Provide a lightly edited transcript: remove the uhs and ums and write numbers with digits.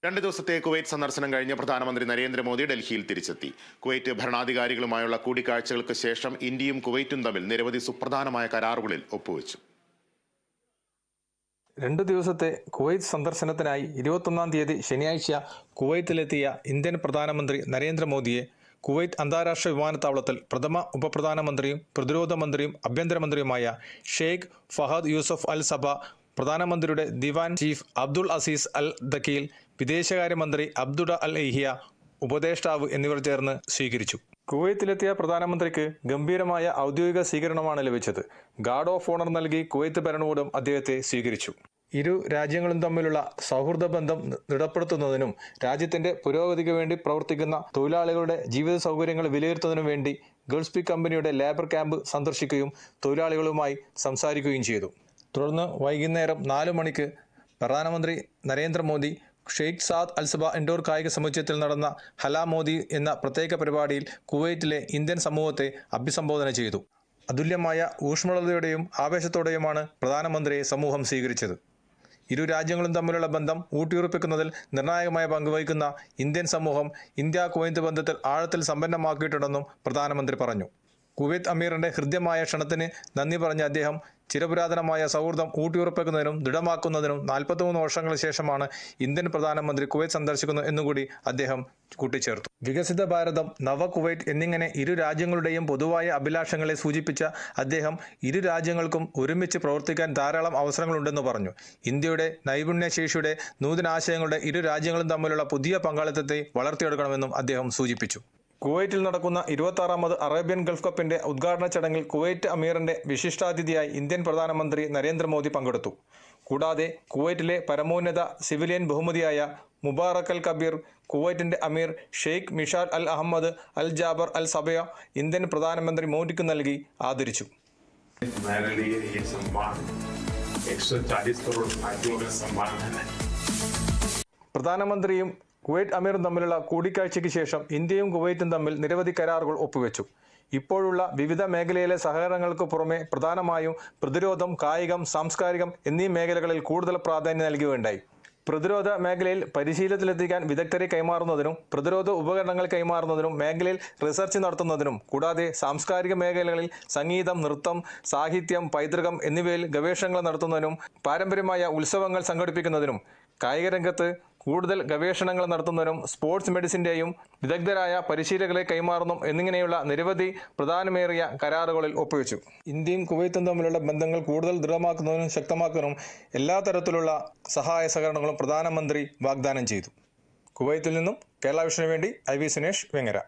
2 ദിവസത്തെ കുവൈറ്റ് സന്ദർശനം കഴിഞ്ഞ പ്രധാനമന്ത്രി നരേന്ദ്രമോദി ഡൽഹിയിൽ തിരിച്ചെത്തി. കുവൈറ്റ് ഭരണാധികാരികളുമായുള്ള കൂടിക്കാഴ്ചകൾക്ക് ശേഷം ഇന്ത്യയും കുവൈറ്റും തമ്മിൽ നിരവധി സുപ്രധാനമായ കരാറുകളിൽ ഒപ്പുവെച്ചു. 2 ദിവസത്തെ കുവൈറ്റ് സന്ദർശനത്തിനായി 21-ാം തീയതി ശനിയാഴ്ച കുവൈത്തിലെത്തിയ ഇന്ത്യൻ പ്രധാനമന്ത്രി നരേന്ദ്രമോദിയെ കുവൈറ്റ് അന്താരാഷ്ട്ര വിമാനത്താവളത്തിൽ പ്രഥമ ഉപപ്രധാനമന്ത്രിയും പ്രതിരോധ മന്ത്രിയും ആഭ്യന്തരമന്ത്രിയുമായ ഷെയ്ഖ് ഫഹദ് യൂസഫ് അൽ സബ, പ്രധാനമന്ത്രിയുടെ ദിവാൻ ചീഫ് അബ്ദുൾ അസീസ് അൽ ദക്കീൽ, വിദേശകാര്യമന്ത്രി അബ്ദുഡ അൽ ഇഹിയ, ഉപദേഷ്ടാവ് എന്നിവർ ചേർന്ന് സ്വീകരിച്ചു. കുവൈത്തിലെത്തിയ പ്രധാനമന്ത്രിക്ക് ഗംഭീരമായ ഔദ്യോഗിക സ്വീകരണമാണ് ലഭിച്ചത്. ഗാർഡ് ഓഫ് ഓണർ നൽകി കുവൈത്ത് ഭരണകൂടം അദ്ദേഹത്തെ സ്വീകരിച്ചു. ഇരു രാജ്യങ്ങളും തമ്മിലുള്ള സൗഹൃദ ബന്ധം ദൃഢപ്പെടുത്തുന്നതിനും രാജ്യത്തിന്റെ പുരോഗതിക്ക് വേണ്ടി പ്രവർത്തിക്കുന്ന തൊഴിലാളികളുടെ ജീവിത സൗകര്യങ്ങൾ വിലയിരുത്തുന്നതിനും വേണ്ടി ഗൾഫ് കമ്പനിയുടെ ലേബർ ക്യാമ്പ് സന്ദർശിക്കുകയും തൊഴിലാളികളുമായി സംസാരിക്കുകയും ചെയ്തു. തുടർന്ന് വൈകുന്നേരം 4 മണിക്ക് പ്രധാനമന്ത്രി നരേന്ദ്രമോദി ഷെയ്ഖ് സാദ് അൽ സബ ഇൻഡോർ കായിക സമുച്ചയത്തിൽ നടന്ന ഹലാ മോദി എന്ന പ്രത്യേക പരിപാടിയിൽ കുവൈറ്റിലെ ഇന്ത്യൻ സമൂഹത്തെ അഭിസംബോധന ചെയ്തു. അതുല്യമായ ഊഷ്മളതയോടെയും ആവേശത്തോടെയുമാണ് പ്രധാനമന്ത്രിയെ സമൂഹം സ്വീകരിച്ചത്. ഇരു രാജ്യങ്ങളും തമ്മിലുള്ള ബന്ധം ഊട്ടിയുറപ്പിക്കുന്നതിൽ നിർണായകമായ പങ്കുവഹിക്കുന്ന ഇന്ത്യൻ സമൂഹം ഇന്ത്യ കുവൈത്ത് ബന്ധത്തിൽ ആഴത്തിൽ സമ്പന്നമാക്കിയിട്ടുണ്ടെന്നും പ്രധാനമന്ത്രി പറഞ്ഞു. കുവൈത്ത് അമീറിന്റെ ഹൃദ്യമായ ക്ഷണത്തിന് നന്ദി പറഞ്ഞ അദ്ദേഹം ചിരപുരാതനമായ സൗഹൃദം ഊട്ടിയുറപ്പിക്കുന്നതിനും ദൃഢമാക്കുന്നതിനും 43 വർഷങ്ങൾക്ക് ശേഷമാണ് ഇന്ത്യൻ പ്രധാനമന്ത്രി കുവൈത്ത് സന്ദർശിക്കുന്നത് എന്നുകൂടി അദ്ദേഹം കൂട്ടിച്ചേർത്തു. വികസിത ഭാരതം, നവ കുവൈറ്റ് എന്നിങ്ങനെ ഇരു രാജ്യങ്ങളുടെയും പൊതുവായ അഭിലാഷങ്ങളെ സൂചിപ്പിച്ച അദ്ദേഹം ഇരു രാജ്യങ്ങൾക്കും ഒരുമിച്ച് പ്രവർത്തിക്കാൻ ധാരാളം അവസരങ്ങളുണ്ടെന്ന് പറഞ്ഞു. ഇന്ത്യയുടെ നൈപുണ്യശേഷിയുടെ നൂതനാശയങ്ങളുടെ ഇരു രാജ്യങ്ങളും തമ്മിലുള്ള പുതിയ പങ്കാളിത്തത്തെ വളർത്തിയെടുക്കണമെന്നും അദ്ദേഹം സൂചിപ്പിച്ചു. കുവൈറ്റിൽ നടക്കുന്ന 26ാമത് അറേബ്യൻ ഗൾഫ് കപ്പിന്റെ ഉദ്ഘാടന ചടങ്ങിൽ കുവൈറ്റ് അമീറിന്റെ വിശിഷ്ടാതിഥിയായി ഇന്ത്യൻ പ്രധാനമന്ത്രി നരേന്ദ്രമോദി പങ്കെടുത്തു. കൂടാതെ കുവൈറ്റിലെ പരമോന്നത സിവിലിയൻ ബഹുമതിയായ മുബാറക് അൽ കബീർ, കുവൈറ്റിന്റെ അമീർ ഷെയ്ഖ് മിഷാൽ അൽ അഹമ്മദ് അൽ ജാബർ അൽ സബയ ഇന്ത്യൻ പ്രധാനമന്ത്രി മോദിക്ക് നൽകി ആദരിച്ചു. പ്രധാനമന്ത്രിയും കുവൈറ്റ് അമീറും തമ്മിലുള്ള കൂടിക്കാഴ്ചയ്ക്ക് ശേഷം ഇന്ത്യയും കുവൈറ്റും തമ്മിൽ നിരവധി കരാറുകൾ ഒപ്പുവെച്ചു. ഇപ്പോഴുള്ള വിവിധ മേഖലയിലെ സഹകരണങ്ങൾക്ക് പുറമെ പ്രധാനമായും പ്രതിരോധം, കായികം, സാംസ്കാരികം എന്നീ മേഖലകളിൽ കൂടുതൽ പ്രാധാന്യം നൽകുകയുണ്ടായി. പ്രതിരോധ മേഖലയിൽ പരിശീലനത്തിലെത്തിക്കാൻ വിദഗ്ധരെ കൈമാറുന്നതിനും പ്രതിരോധ ഉപകരണങ്ങൾ കൈമാറുന്നതിനും മേഖലയിൽ റിസർച്ച് നടത്തുന്നതിനും കൂടാതെ സാംസ്കാരിക മേഖലകളിൽ സംഗീതം, നൃത്തം, സാഹിത്യം, പൈതൃകം എന്നിവയിൽ ഗവേഷണങ്ങൾ നടത്തുന്നതിനും പാരമ്പര്യമായ ഉത്സവങ്ങൾ സംഘടിപ്പിക്കുന്നതിനും കായിക രംഗത്ത് കൂടുതൽ ഗവേഷണങ്ങൾ നടത്തുന്നതിനും സ്പോർട്സ് മെഡിസിൻ്റെയും വിദഗ്ധരായ പരിശീലകരെ കൈമാറുന്നു എന്നിങ്ങനെയുള്ള നിരവധി പ്രധാനമേറിയ കരാറുകളിൽ ഒപ്പുവെച്ചു. ഇന്ത്യയും കുവൈത്തും തമ്മിലുള്ള ബന്ധങ്ങൾ കൂടുതൽ ദൃഢമാക്കുന്നതിനും ശക്തമാക്കുന്നതിനും എല്ലാ തരത്തിലുള്ള സഹായ സഹകരണങ്ങളും പ്രധാനമന്ത്രി വാഗ്ദാനം ചെയ്തു. കുവൈത്തിൽ നിന്നും കേരള വിഷന് വേണ്ടി IV സുനേഷ്, വെങ്ങര.